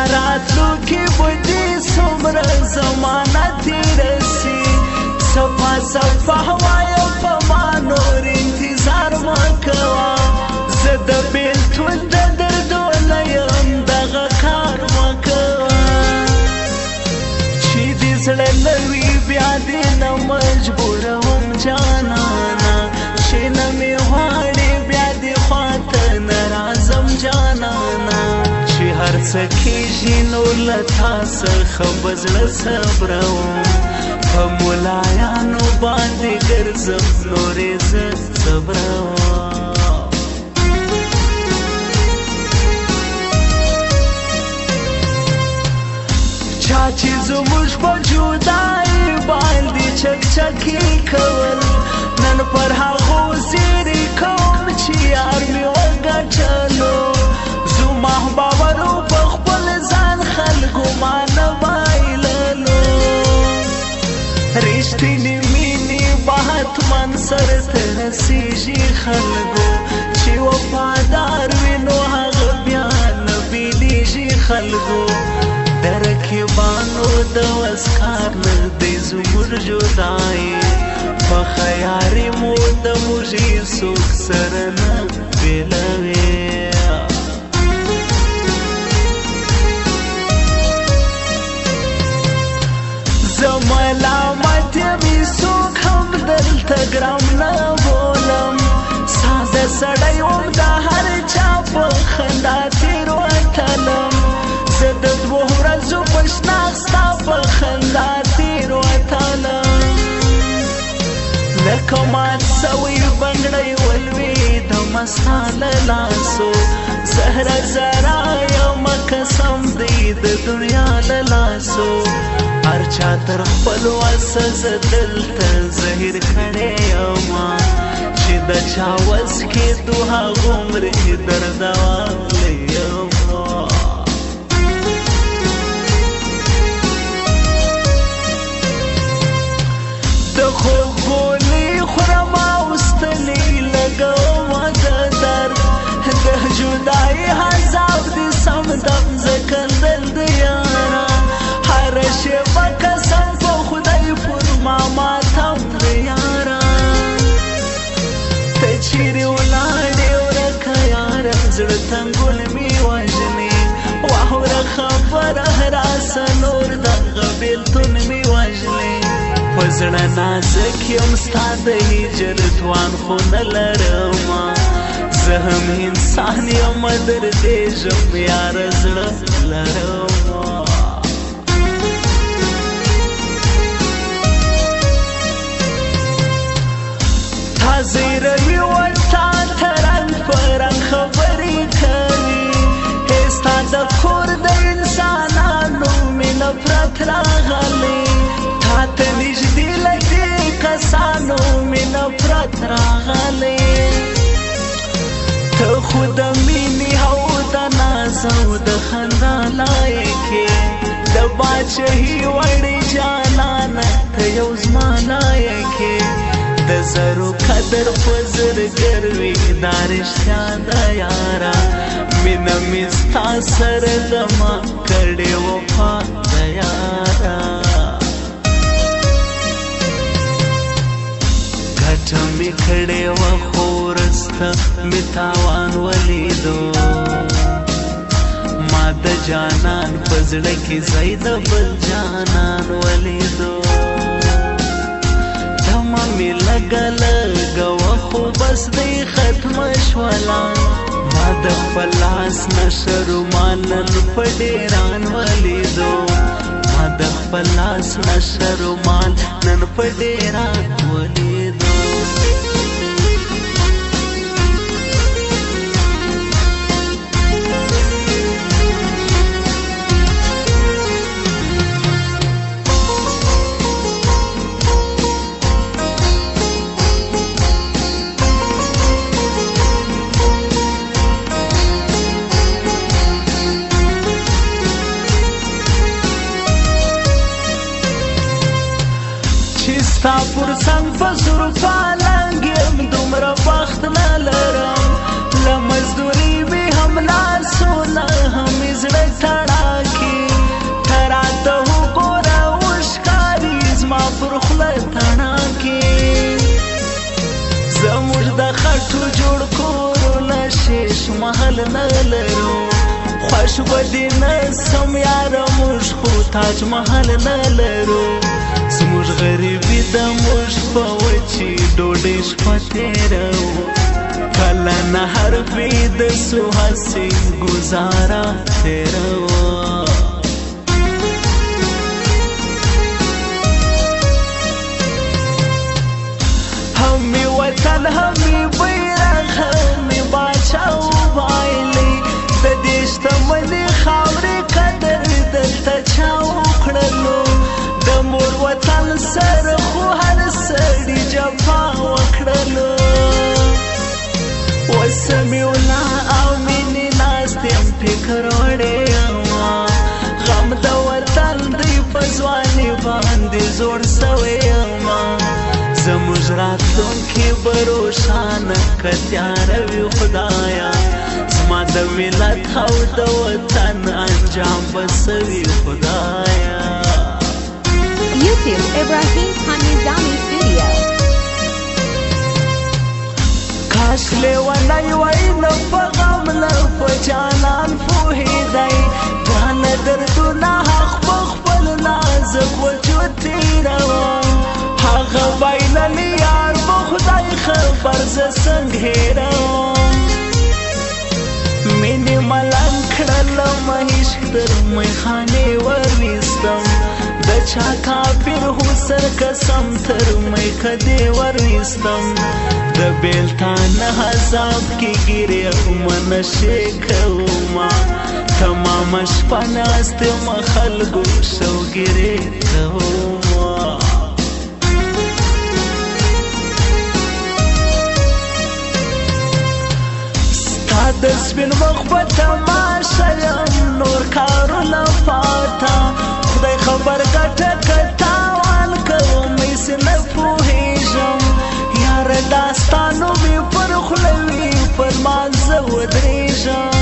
ستاراتلو کی بودی سمر زمانه تیرسی صفا صفا هوایا پما نور انتظار مکوا زد بیلتون د دردو لیم دغه کار مکوا چی دی زړه نوی بیا دی نه مجبورم جانانا شینه می غواړي بیا دی خواته نه راځم جانانا چې هر څه کېږي نو له تا څخه به زړه صبروم په ملایانو باندې ګرځم نورې زه صبروم چا چې زموږ په جدایي باندې چکچکې کول نن پر هغو زیرې کوم چې یار مې وګټلو زما باورو په خپل ځان خلکو ما نه بایللو رښتینې مینې به حتمن سرته رسېږي خلکو چې وفادار وي نو هغه بیا نه بېلېږي خلکو د رقیبانو د وس کار نه دی زموږ جدایي په خیارې مو د موږي څوک سره نه بېلوي زه ملامت یم څوک هم دلته ګرم نه بولم ساده سړی وم د هر چا په خندا تېروتلم زه د دوو ورځو په شناخت ستا په خندا تېروتلم لکه مات سوی بنګړی ولوېدمه ستا له لاسو زهره زرا یمه قسم دی د دنیا له لاسو هر چا تر خپل وسه زه دلته زهیر کړی یمه چې د چا وس کې دو هغومرې دردوالی یمه د خوب ګولې خورم او ستنې لګومه د درد د جدایي عذاب دې سم دم زه کندل د یاره هره شېبه قسم په خدای پر ما ماتم د یاره ته چیرې ولاړې ورکه یاره زړه تنګول مې وژنې واوره خبره راسه نور دغه بېلتون مې وژنې په زړه نازک یم ستا د هجر توان خو نه لرمه زه هم انسان یم دردېږم یاره زړه لرمه تا زیروي ورته ته رنګ په رنګ خبرې کوي هې ستا د کور د انسانانو مې نفرت راغلی تا ته نږدې له دې کسانو مې نفرت راغلی ته خو د مینې او د ناز او د خندا لایقې د باچهي وړې جانانه ته یو زما لایقې د زرو قدر په زرګر وي دا رښتیا ده یاره مینه مې ستا سره دمه کړې وفا ده یاره ګټه مې کړې وه خو وروسته مې تاوان ولیدو ما د جانان په زړه کې ځای د بل جانان ولیدو دمه مې لږه لږه وه خو بس دی ختمه شوله ما د خپل لاس نه ښه رومال نن په ډېران ولیدو ما د خپل لاس نه ښه رومال نن په ډېران ولیدو ستا پر څنګ په زور پالنګ یم دومره بخت نه لرم له مزدوري مې هم لاسونه هم مې زړه تړاکې زموږ د خټو جوړ کورونه شیش محل نه لرو خوښ به دې نه سم یاره موږ خو تاج محل نه لرو زموږ غریبي د موږ په وچې ډوډۍ شپه تېروو کله نه حرفې د څو هسې ګزاره تېروو همي وطن همي بیرغ همي باچا وبایلی د دې شتمنې خاورې قدر دلته چا وکړلو د مور وطن سره خو هر سړي جفا وکړلو وسمې ولا او مینې ناست یم فکر وړی یمه غم د وطن دی په ځواني باندې زوړ سوی یمه زموږ راتلونکي به روښانه که تیاره وي خدایه زما د ملت او د وطن انجام به څه وي خدایه YouTube Ibrahim Hamizami Studio کاش لیونی وای نه په غم نه په جانان پوهېدی ګرانه دردونه حق په خپل نازک وجود تېروم هغه بایللی یار به خدای خبر زه څنګه هېروم مینې ملنګ کړلم عشق تر میخانې ورویستم د چا کافر حسن قسم تر میکدې ورویستم د بیلتانه عذاب کې ګیرې منشې کومه تمامه شپه ناست یم خلکو شوګیرې کومه د سپین مخ په تماشه یم نور کارونه پاته خدای خبر ګټه که تاوان کوم هېڅ نه پوهېږم یاره دا ستا نوم یې پر خوله وي پر لمانځه ودرېږم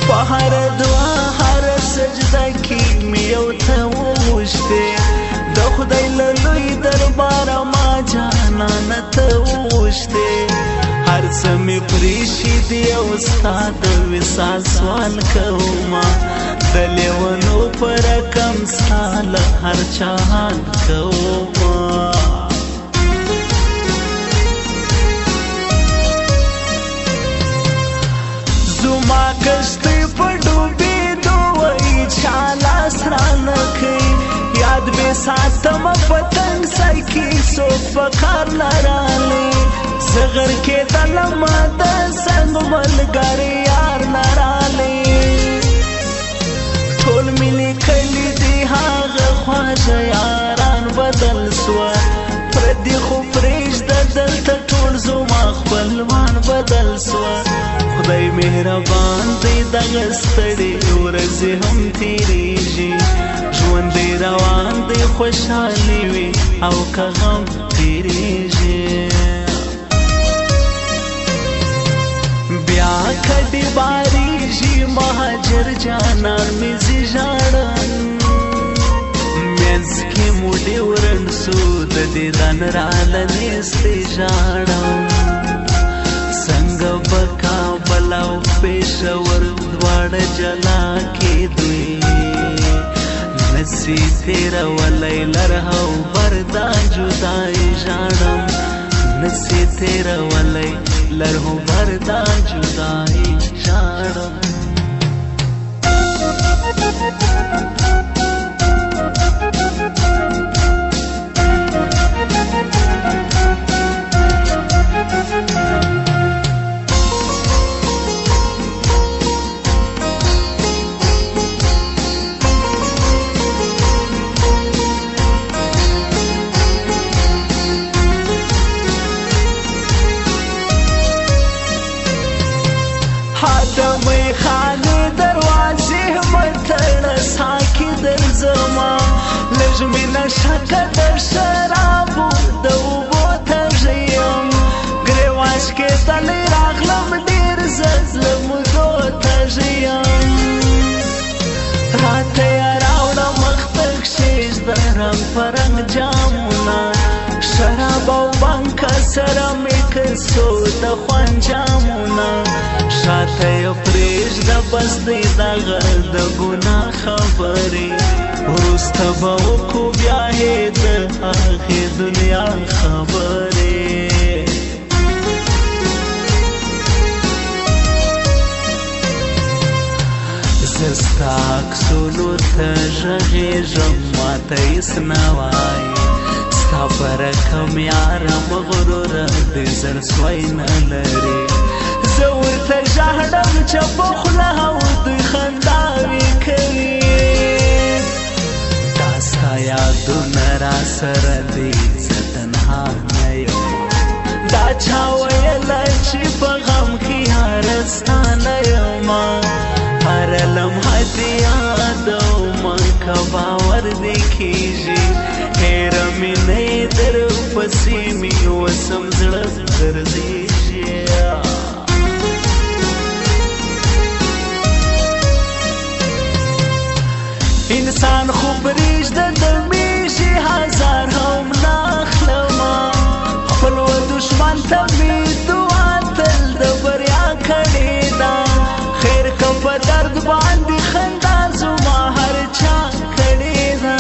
په هره دعا هره سجده کې مې یو ته وغوښتې د خدای له لوی درباره ما جانانه ته وغوښتې هر څه مې پرېښي دي او ستا د وصال سوال کومه د لیونو په رقم ستا له هر چا حال کومه زما کښتۍ په ډوبېدو وایي چا لاس رانه کوي یاد بې ساتمه په تنګ ځای کې څوک په کار نه رالی زه غر کېدلم د څنګ ملګری یار نه رالی ټول مې لیکلي دي هغه خواږه یاران بدل سوه پردي خو پرېږده دلته ټول زما خپلوان بدل سوه خدای مهربان دی دغه ستړې ورځې هم تېرېږي ژوند دی روان دی خوشحالي وي او که غم تېرېږي بیا کډې باریږي مهاجر جانان مې زیږاړم منځ کې مو ډیورنډ سو د دیدن راله نیستې ژاړم څنګه به کابل او پېښور دواړه جلا کېدوې نسي تېرولی لرهو بردا جدای ژاړم نسي تېرولی لرهو بردا جدای ژاړم مینه شکه د شرابو د اوبو تږی یم ګریوان کېدلی راغلم ډېر زه له مودو تږی یم راته یې راوړه مخته کښېږده رنګ په رنګ جامونه شراب او بانکه سره سو د خوان جامونه شاته یې پرېږده بس دی دغه د ګناه خبرې وروسته به وکړو بیا یې د هغې دنیا خبرې زه ستا عکسونو ته غږېږم ماته هېڅ نه وایي ستا په رقم یاره مغروره د زړسوی نه لرې زه ورته ژاړم چې په خوله او دوی خنداوې کوي دا ستا یادونه راسره دي زه تنها نه یم دا چا ویله چې په غم کې یاره ستا نه یمه هره لمحه دې یادومه که باور دې کېږي هېره مې نه یې درپسې مې وسم زړه ګرځېږي انسان خو پرېږده د میږي هزار هم نه اخلمه خپل و دښمن ته مې دعا تل د بریا کړې ده خیر که په درد باندې خندا زما هر چا کړې ده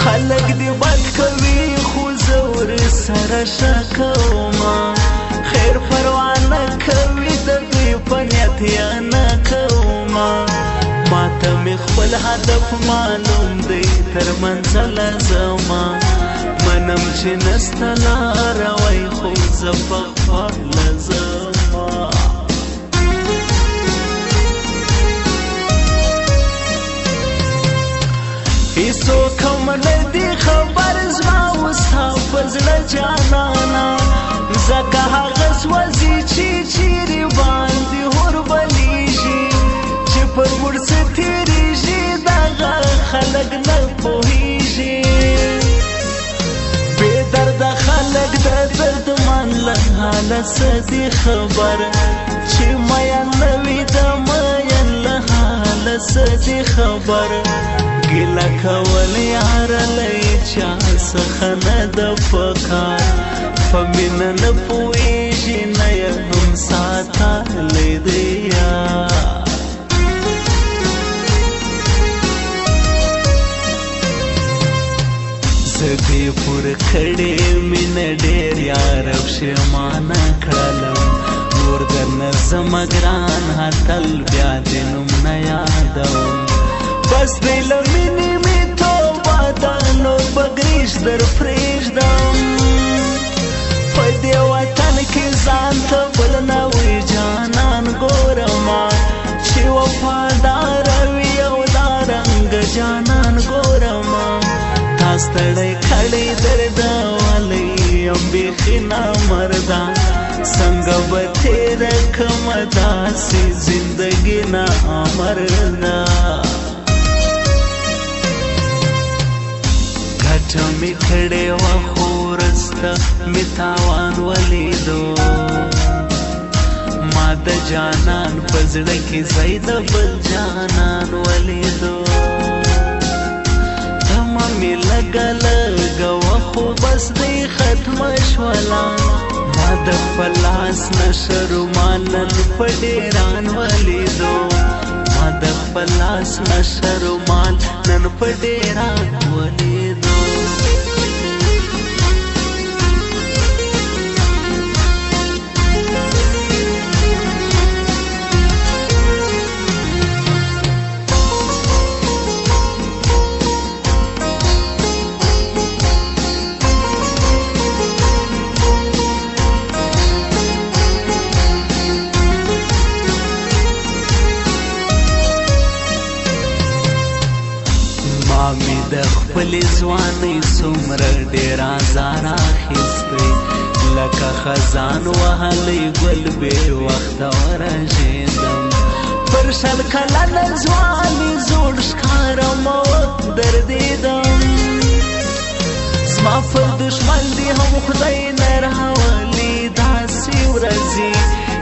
خلک دې بد کوي خو زه ورسره ښه کومه خیر پروا نه کوي د دوی په نیت یې نه کومه ماته مې خپل هدف معلوم دی تر منزله ځمه منم چې نسته لاره وای خو زه په خپله ځمه هېڅوک هم نه دي خبر زما اوس په زړه جانانه ځکه هغه سوځي چې چیرې باندې اوربلیږي چې پر موږ څه تېرېږي دغه خلک نه پوهېږي بې درده خلک د دردمن له حاله څه دي خبر چې مین نه وي د مین له حاله څه دي خبر ګیله کول یاره له چا څخه نه ده پکار په مینه نه پوهېږي نه یې هم ساتلی دی یار زه دې پر کړې مینه ډېر یار پښېمانه کړلم نور درنه زمه ګران هتل بیا دې نوم نه یادوم بس دی له مینې مې توبه ده نور به ګریش در پرېږدم په دې وطن کې ځان ته بل نه وي جانان ګورمه چې وفاداره وي او دارنګه جانان ګورمه تا ستړی کړی درده والی یم بیخي نامرده څنګه به تېره کړمه داسې زندګي نامرده ګټه مې کړې وه خو وروسته مې تاوان ولیدو ما د جانان په زړه کې ځای د بل جانان ولیدو تمه مې لږه لږه وه خو بس دی ختمه شوله ما د خپل لاس نه ښه رومال نن په ډېران ولیدو ما د خپل لاس نه ښه رومال نن په ډېران ولیدو د خپلې ځوانۍ څومره ډېر ازار اخیستی لکه خزان وهلی ګل بې وخته ورژېدم پر شل کلنه ځواني زوړ ښکارم او دردېدم زما پر دښمن دې هم خدای نه راولي داسې ورځې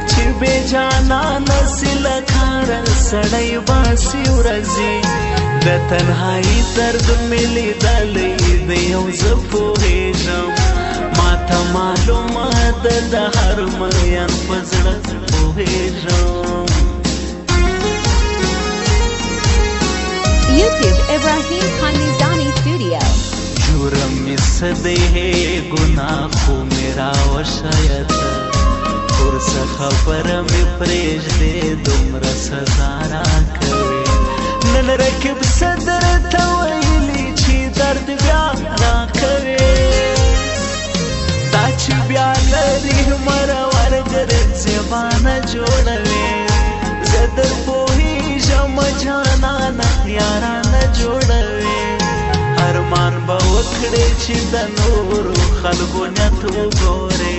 چې بې جانانه سي له کاره سړی باسي ورځې د تنهایی درد مې لیدلی دی او زه پوهېږم ما ته मालूमात د هر مریان په زړه پوهېږم YouTube Ibrahim Khan Nizami Studio. جرم می سده گناه خو میرا و شاید پرس خبر می پریج ده دمر سزا را کوي نن رکب صدر تویلی چی درد بیا را کوي دا چی بیا لری مرور گرد زبانه جوڑوي زدر پوهی جم جانانا یارانا جوڑوي ارمان با وکړې چې د نورو خلکو نیت وګورې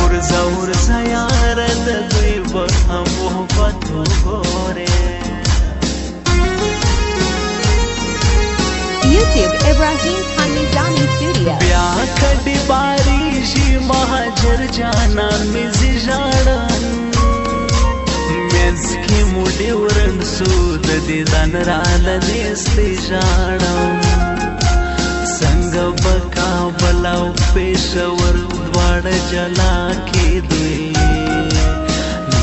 ورځه ورځه یاره د دوی به هم محبت وګورې YouTube Ibrahim Khan Nizami Studio. بیا کډې باریږي مهاجر جانان مې زی ژاړم منځ کې مو ډېورن سو د دیدن راله نیستې ژاړم څنګه به کابل او پېښور دواړه جلا کېدې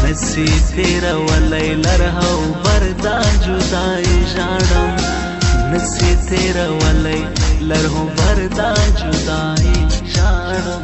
نسي تېرولی لرهو بردا جدایي ژاړم نسي تېرولی لرهو بردا جدایي ژاړم